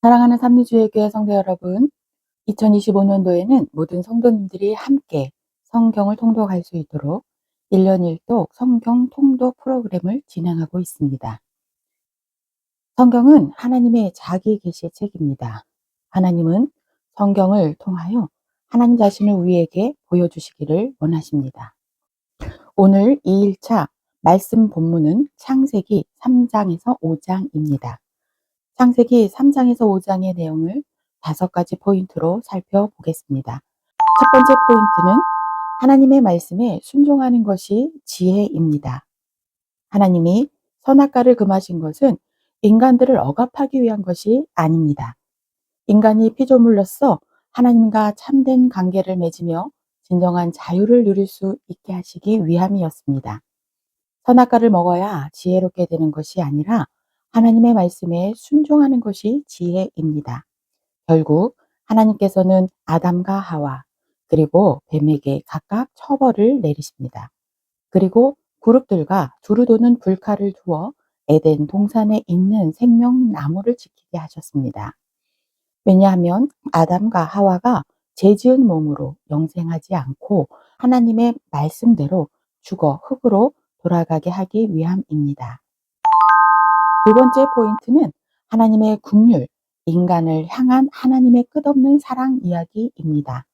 사랑하는 삼리주의교회 성도 여러분, 2025년도에는 모든 성도님들이 함께 성경을 통독할 수 있도록 1년 1독 성경 통독 프로그램을 진행하고 있습니다. 성경은 하나님의 자기 계시의 책입니다. 하나님은 성경을 통하여 하나님 자신을 우리에게 보여주시기를 원하십니다. 오늘 2일차 말씀 본문은 창세기 3장에서 5장입니다. 창세기 3장에서 5장의 내용을 5가지 포인트로 살펴보겠습니다. 첫 번째 포인트는 하나님의 말씀에 순종하는 것이 지혜입니다. 하나님이 선악과를 금하신 것은 인간들을 억압하기 위한 것이 아닙니다. 인간이 피조물로서 하나님과 참된 관계를 맺으며 진정한 자유를 누릴 수 있게 하시기 위함이었습니다. 선악과를 먹어야 지혜롭게 되는 것이 아니라 하나님의 말씀에 순종하는 것이 지혜입니다. 결국 하나님께서는 아담과 하와 그리고 뱀에게 각각 처벌을 내리십니다. 그리고 그룹들과 두루 도는 불칼을 두어 에덴 동산에 있는 생명나무를 지키게 하셨습니다. 왜냐하면 아담과 하와가 죄지은 몸으로 영생하지 않고 하나님의 말씀대로 죽어 흙으로 돌아가게 하기 위함입니다. 두 번째 포인트는 하나님의 긍휼, 인간을 향한 하나님의 끝없는 사랑 이야기입니다.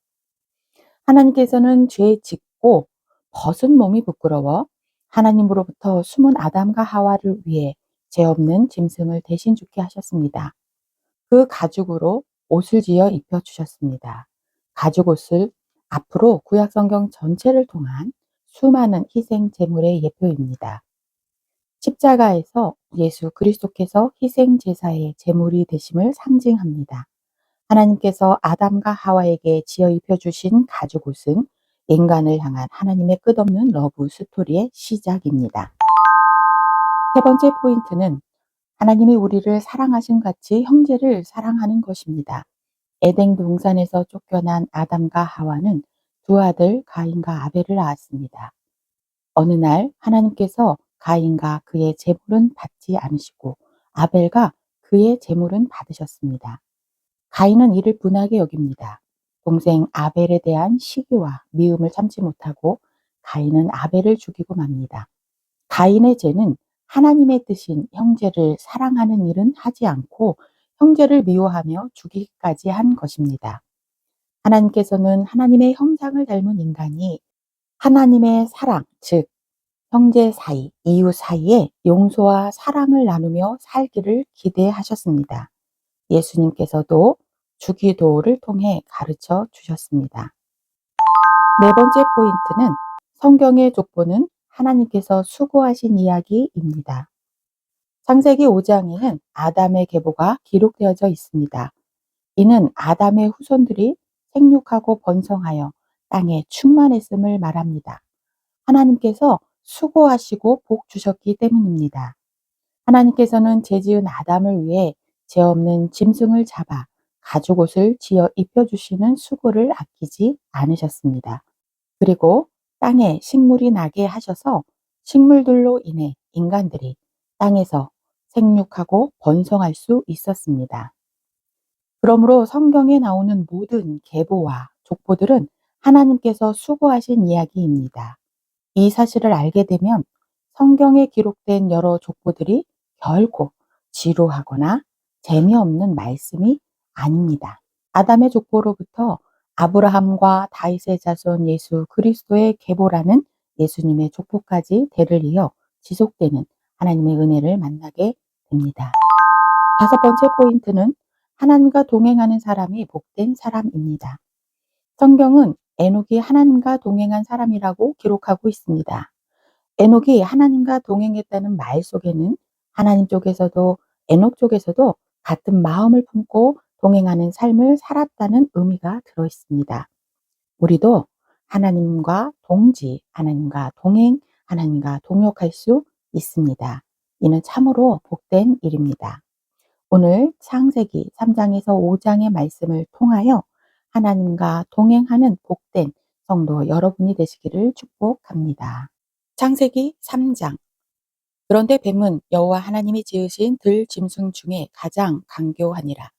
하나님께서는 죄 짓고 벗은 몸이 부끄러워 하나님으로부터 숨은 아담과 하와를 위해 죄 없는 짐승을 대신 죽게 하셨습니다. 그 가죽으로 옷을 지어 입혀주셨습니다. 가죽 옷을 앞으로 구약 성경 전체를 통한 수많은 희생 제물의 예표입니다. 십자가에서 예수 그리스도께서 희생 제사의 제물이 되심을 상징합니다. 하나님께서 아담과 하와에게 지어 입혀주신 가죽 옷은 인간을 향한 하나님의 끝없는 러브 스토리의 시작입니다. 세 번째 포인트는 하나님이 우리를 사랑하신 같이 형제를 사랑하는 것입니다. 에덴 동산에서 쫓겨난 아담과 하와는 두 아들 가인과 아벨을 낳았습니다. 어느 날 하나님께서 가인과 그의 제물은 받지 않으시고 아벨과 그의 제물은 받으셨습니다. 가인은 이를 분하게 여깁니다. 동생 아벨에 대한 시기와 미움을 참지 못하고 가인은 아벨을 죽이고 맙니다. 가인의 죄는 하나님의 뜻인 형제를 사랑하는 일은 하지 않고 형제를 미워하며 죽이기까지 한 것입니다. 하나님께서는 하나님의 형상을 닮은 인간이 하나님의 사랑, 즉 형제 사이, 이웃 사이에 용서와 사랑을 나누며 살기를 기대하셨습니다. 예수님께서도 주기도를 통해 가르쳐 주셨습니다. 네 번째 포인트는 성경의 족보는 하나님께서 수고하신 이야기입니다. 창세기 5장에는 아담의 계보가 기록되어져 있습니다. 이는 아담의 후손들이 생육하고 번성하여 땅에 충만했음을 말합니다. 하나님께서 수고하시고 복 주셨기 때문입니다. 하나님께서는 죄지은 아담을 위해 죄 없는 짐승을 잡아 가죽옷을 지어 입혀주시는 수고를 아끼지 않으셨습니다. 그리고 땅에 식물이 나게 하셔서 식물들로 인해 인간들이 땅에서 생육하고 번성할 수 있었습니다. 그러므로 성경에 나오는 모든 계보와 족보들은 하나님께서 수고하신 이야기입니다. 이 사실을 알게 되면 성경에 기록된 여러 족보들이 결코 지루하거나 재미없는 말씀이 아닙니다. 아담의 족보로부터 아브라함과 다윗의 자손 예수 그리스도의 계보라는 예수님의 족보까지 대를 이어 지속되는 하나님의 은혜를 만나게 됩니다. 다섯 번째 포인트는 하나님과 동행하는 사람이 복된 사람입니다. 성경은 에녹이 하나님과 동행한 사람이라고 기록하고 있습니다. 에녹이 하나님과 동행했다는 말 속에는 하나님 쪽에서도 에녹 쪽에서도 같은 마음을 품고 동행하는 삶을 살았다는 의미가 들어 있습니다. 우리도 하나님과 동지, 하나님과 동행, 하나님과 동역할 수 있습니다. 이는 참으로 복된 일입니다. 오늘 창세기 3장에서 5장의 말씀을 통하여 하나님과 동행하는 복된 성도 여러분이 되시기를 축복합니다. 창세기 3장. 그런데 뱀은 여호와 하나님이 지으신 들 짐승 중에 가장 간교하니라.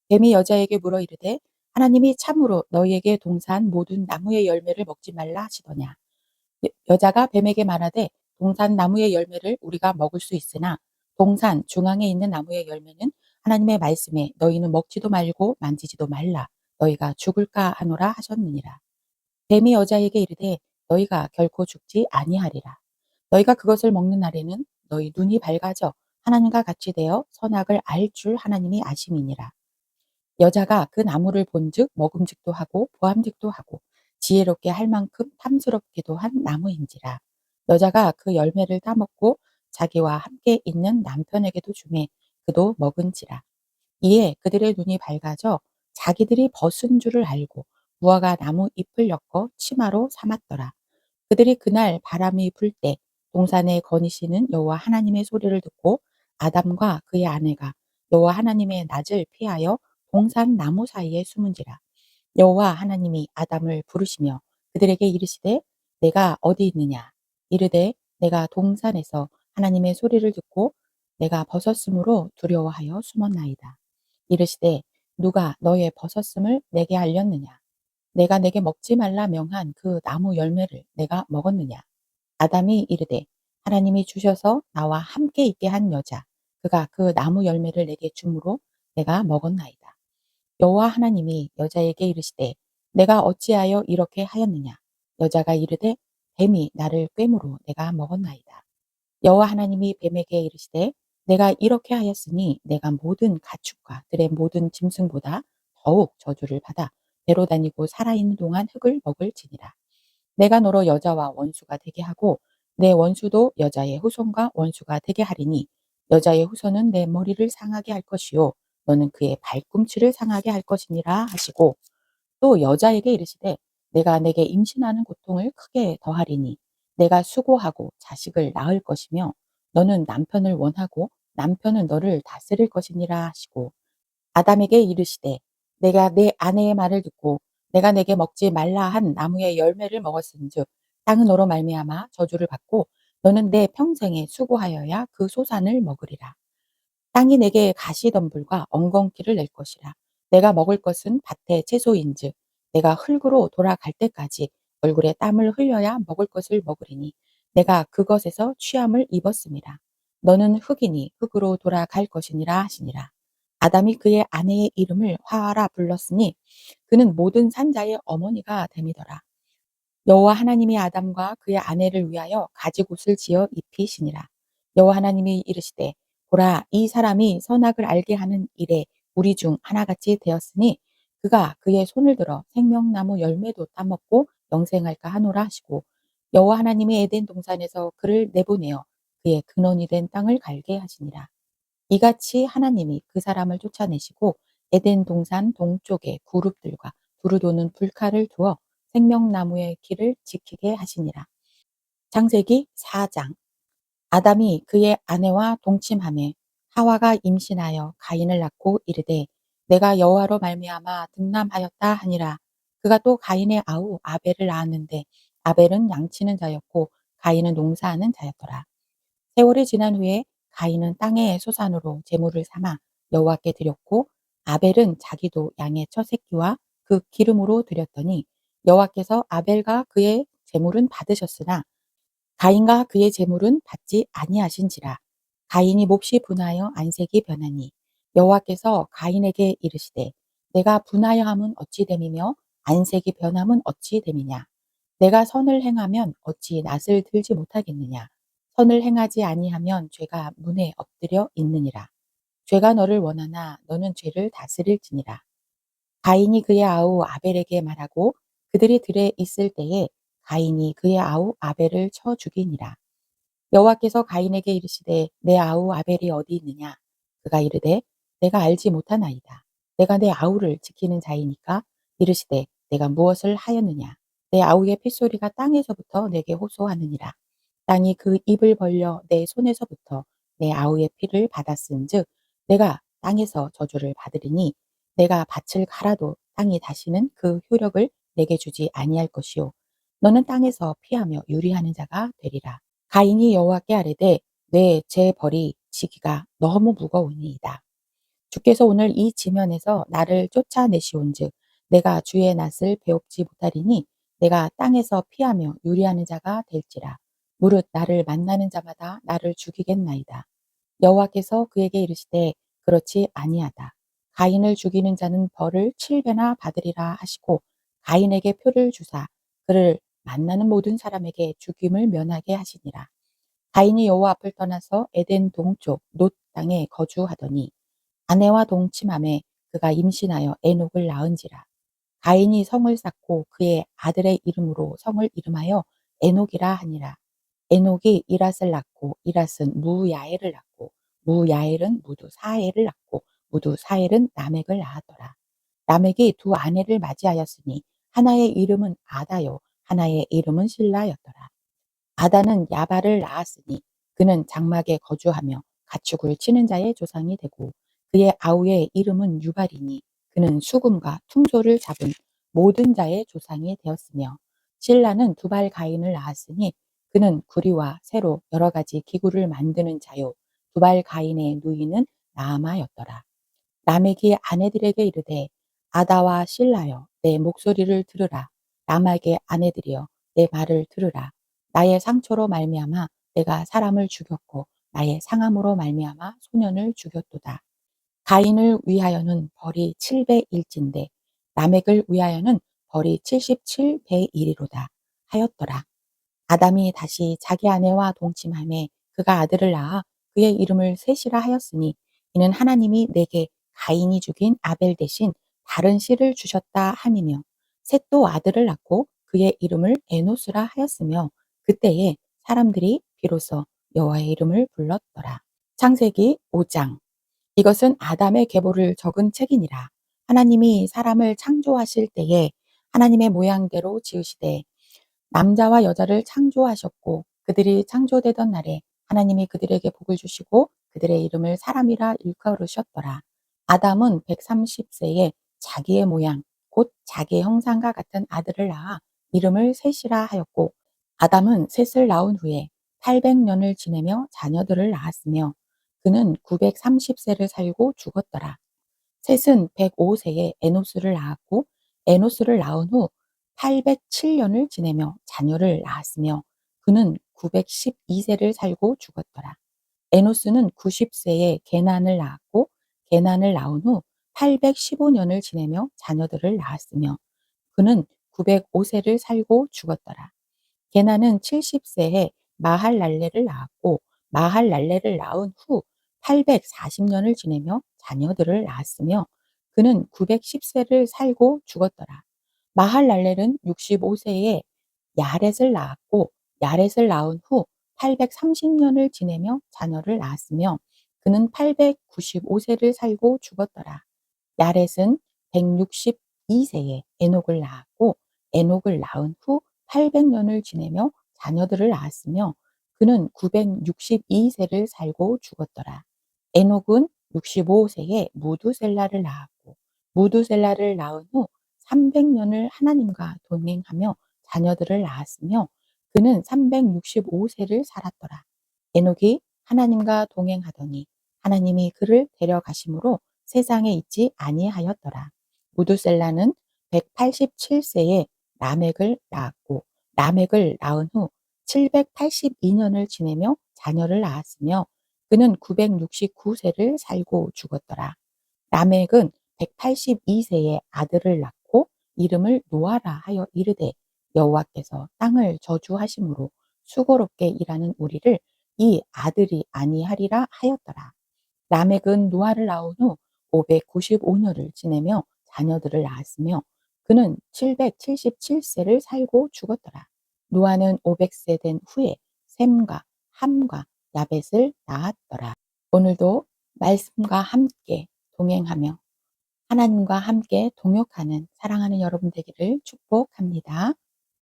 뱀이 여자에게 물어 이르되 하나님이 참으로 너희에게 동산 모든 나무의 열매를 먹지 말라 하시더냐. 여자가 뱀에게 말하되 동산 나무의 열매를 우리가 먹을 수 있으나 동산 중앙에 있는 나무의 열매는 하나님의 말씀에 너희는 먹지도 말고 만지지도 말라 너희가 죽을까 하노라 하셨느니라. 뱀이 여자에게 이르되 너희가 결코 죽지 아니하리라. 너희가 그것을 먹는 날에는 너희 눈이 밝아져 하나님과 같이 되어 선악을 알 줄 하나님이 아심이니라. 여자가 그 나무를 본즉 먹음직도 하고 보암직도 하고 지혜롭게 할 만큼 탐스럽기도 한 나무인지라. 여자가 그 열매를 따먹고 자기와 함께 있는 남편에게도 주매 그도 먹은지라. 이에 그들의 눈이 밝아져 자기들이 벗은 줄을 알고 무화과 나무 잎을 엮어 치마로 삼았더라. 그들이 그날 바람이 불 때 동산에 거니시는 여호와 하나님의 소리를 듣고 아담과 그의 아내가 여호와 하나님의 낯을 피하여 동산 나무 사이에 숨은지라. 여호와 하나님이 아담을 부르시며 그들에게 이르시되 내가 어디 있느냐 이르되 내가 동산에서 하나님의 소리를 듣고 내가 벗었으므로 두려워하여 숨었나이다. 이르시되 누가 너의 벗었음을 내게 알렸느냐 내가 내게 먹지 말라 명한 그 나무 열매를 내가 먹었느냐. 아담이 이르되 하나님이 주셔서 나와 함께 있게 한 여자 그가 그 나무 열매를 내게 주므로 내가 먹었나이다. 여호와 하나님이 여자에게 이르시되 내가 어찌하여 이렇게 하였느냐. 여자가 이르되 뱀이 나를 꿰므로 내가 먹었나이다. 여호와 하나님이 뱀에게 이르시되 내가 이렇게 하였으니 내가 모든 가축과 들의 모든 짐승보다 더욱 저주를 받아 배로 다니고 살아있는 동안 흙을 먹을지니라. 내가 너로 여자와 원수가 되게 하고 내 원수도 여자의 후손과 원수가 되게 하리니 여자의 후손은 내 머리를 상하게 할 것이요 너는 그의 발꿈치를 상하게 할 것이니라 하시고 또 여자에게 이르시되 내가 내게 임신하는 고통을 크게 더하리니 내가 수고하고 자식을 낳을 것이며 너는 남편을 원하고 남편은 너를 다스릴 것이니라 하시고 아담에게 이르시되 내가 내 아내의 말을 듣고 내가 내게 먹지 말라 한 나무의 열매를 먹었은즉 땅은 너로 말미암아 저주를 받고 너는 내 평생에 수고하여야 그 소산을 먹으리라. 땅이 내게 가시덤불과 엉겅퀴를 낼 것이라. 내가 먹을 것은 밭의 채소인즉 내가 흙으로 돌아갈 때까지 얼굴에 땀을 흘려야 먹을 것을 먹으리니 내가 그것에서 취함을 입었음이라. 너는 흙이니 흙으로 돌아갈 것이니라 하시니라. 아담이 그의 아내의 이름을 화하라 불렀으니 그는 모든 산자의 어머니가 됨이더라. 여호와 하나님이 아담과 그의 아내를 위하여 가지옷을 지어 입히시니라. 여호와 하나님이 이르시되 보라 이 사람이 선악을 알게 하는 일에 우리 중 하나같이 되었으니 그가 그의 손을 들어 생명나무 열매도 따먹고 영생할까 하노라 하시고 여호와 하나님이 에덴 동산에서 그를 내보내어 그의 근원이 된 땅을 갈게 하시니라. 이같이 하나님이 그 사람을 쫓아내시고 에덴 동산 동쪽에 그룹들과 두루 도는 불칼을 두어 생명나무의 길을 지키게 하시니라. 창세기 4장. 아담이 그의 아내와 동침하매 하와가 임신하여 가인을 낳고 이르되 내가 여호와로 말미암아 득남하였다 하니라. 그가 또 가인의 아우 아벨을 낳았는데 아벨은 양치는 자였고 가인은 농사하는 자였더라. 세월이 지난 후에 가인은 땅의 소산으로 제물을 삼아 여호와께 드렸고 아벨은 자기도 양의 첫 새끼와 그 기름으로 드렸더니 여호와께서 아벨과 그의 제물은 받으셨으나 가인과 그의 제물은 받지 아니하신지라. 가인이 몹시 분하여 안색이 변하니 여호와께서 가인에게 이르시되 내가 분하여함은 어찌 됨이며 안색이 변함은 어찌 됨이냐. 내가 선을 행하면 어찌 낯을 들지 못하겠느냐. 선을 행하지 아니하면 죄가 문에 엎드려 있느니라. 죄가 너를 원하나 너는 죄를 다스릴지니라. 가인이 그의 아우 아벨에게 말하고 그들이 들에 있을 때에 가인이 그의 아우 아벨을 쳐 죽이니라. 여호와께서 가인에게 이르시되 내 아우 아벨이 어디 있느냐. 그가 이르되 내가 알지 못하나이다. 내가 내 아우를 지키는 자이니까 이르시되 내가 무엇을 하였느냐. 내 아우의 핏소리가 땅에서부터 내게 호소하느니라. 땅이 그 입을 벌려 내 손에서부터 내 아우의 피를 받았은즉 내가 땅에서 저주를 받으리니 내가 밭을 갈아도 땅이 다시는 그 효력을 내게 주지 아니할 것이요 너는 땅에서 피하며 유리하는 자가 되리라. 가인이 여호와께 아뢰되 내 제 벌이 지기가 너무 무거우니이다. 주께서 오늘 이 지면에서 나를 쫓아내시온즉 내가 주의 낯을 배웁지 못하리니 내가 땅에서 피하며 유리하는 자가 될지라. 무릇 나를 만나는 자마다 나를 죽이겠나이다. 여호와께서 그에게 이르시되 그렇지 아니하다. 가인을 죽이는 자는 벌을 7배나 받으리라 하시고 가인에게 표를 주사 그를 만나는 모든 사람에게 죽임을 면하게 하시니라. 가인이 여호와 앞을 떠나서 에덴 동쪽 놋 땅에 거주하더니 아내와 동침함에 그가 임신하여 에녹을 낳은지라. 가인이 성을 쌓고 그의 아들의 이름으로 성을 이름하여 에녹이라 하니라. 에녹이 이랏을 낳고 이랏은 무야엘을 낳고 무야엘은 무두사엘을 낳고 무두사엘은 라멕을 낳았더라. 라멕이 두 아내를 맞이하였으니 하나의 이름은 아다요 하나의 이름은 실라였더라. 아다는 야발을 낳았으니 그는 장막에 거주하며 가축을 치는 자의 조상이 되고 그의 아우의 이름은 유발이니 그는 수금과 퉁소를 잡은 모든 자의 조상이 되었으며 실라는 두발 가인을 낳았으니 그는 구리와 새로 여러 가지 기구를 만드는 자요 두발 가인의 누이는 나아마였더라. 라멕이 아내들에게 이르되 아다와 실라여 내 목소리를 들으라. 라멕의 아내들이여 내 말을 들으라. 나의 상처로 말미암아 내가 사람을 죽였고 나의 상함으로 말미암아 소년을 죽였도다. 가인을 위하여는 벌이 7배일진데 라멕을 위하여는 벌이 77배이리로다 하였더라. 아담이 다시 자기 아내와 동침하매 그가 아들을 낳아 그의 이름을 셋이라 하였으니 이는 하나님이 내게 가인이 죽인 아벨 대신 다른 씨를 주셨다 함이며 셋도 아들을 낳고 그의 이름을 에노스라 하였으며 그때에 사람들이 비로소 여호와의 이름을 불렀더라. 창세기 5장. 이것은 아담의 계보를 적은 책이니라. 하나님이 사람을 창조하실 때에 하나님의 모양대로 지으시되 남자와 여자를 창조하셨고 그들이 창조되던 날에 하나님이 그들에게 복을 주시고 그들의 이름을 사람이라 일컬으셨더라. 아담은 130세에 자기의 모양 곧 자기의 형상과 같은 아들을 낳아 이름을 셋이라 하였고 아담은 셋을 낳은 후에 800년을 지내며 자녀들을 낳았으며 그는 930세를 살고 죽었더라. 셋은 105세에 에노스를 낳았고 에노스를 낳은 후 807년을 지내며 자녀를 낳았으며 그는 912세를 살고 죽었더라. 에노스는 90세에 게난을 낳았고 게난을 낳은 후 815년을 지내며 자녀들을 낳았으며 그는 905세를 살고 죽었더라. 게나는 70세에 마할랄레를 낳았고 마할랄레를 낳은 후 840년을 지내며 자녀들을 낳았으며 그는 910세를 살고 죽었더라. 마할랄렐은 65세에 야렛을 낳았고 야렛을 낳은 후 830년을 지내며 자녀를 낳았으며 그는 895세를 살고 죽었더라. 야렛은 162세에 에녹을 낳았고 에녹을 낳은 후 800년을 지내며 자녀들을 낳았으며 그는 962세를 살고 죽었더라. 에녹은 65세에 무두셀라를 낳았고 무두셀라를 낳은 후 300년을 하나님과 동행하며 자녀들을 낳았으며 그는 365세를 살았더라. 에녹이 하나님과 동행하더니 하나님이 그를 데려가심으로 세상에 있지 아니하였더라. 무두셀라는 187세에 라멕을 낳았고 라멕을 낳은 후 782년을 지내며 자녀를 낳았으며 그는 969세를 살고 죽었더라. 라멕은 182세에 아들을 낳고 이름을 노아라 하여 이르되 여호와께서 땅을 저주하심으로 수고롭게 일하는 우리를 이 아들이 아니하리라 하였더라. 라멕은 노아를 낳은 후 595년을 지내며 자녀들을 낳았으며 그는 777세를 살고 죽었더라. 노아는 500세 된 후에 셈과 함과 야벳을 낳았더라. 오늘도 말씀과 함께 동행하며 하나님과 함께 동역하는 사랑하는 여러분 되기를 축복합니다.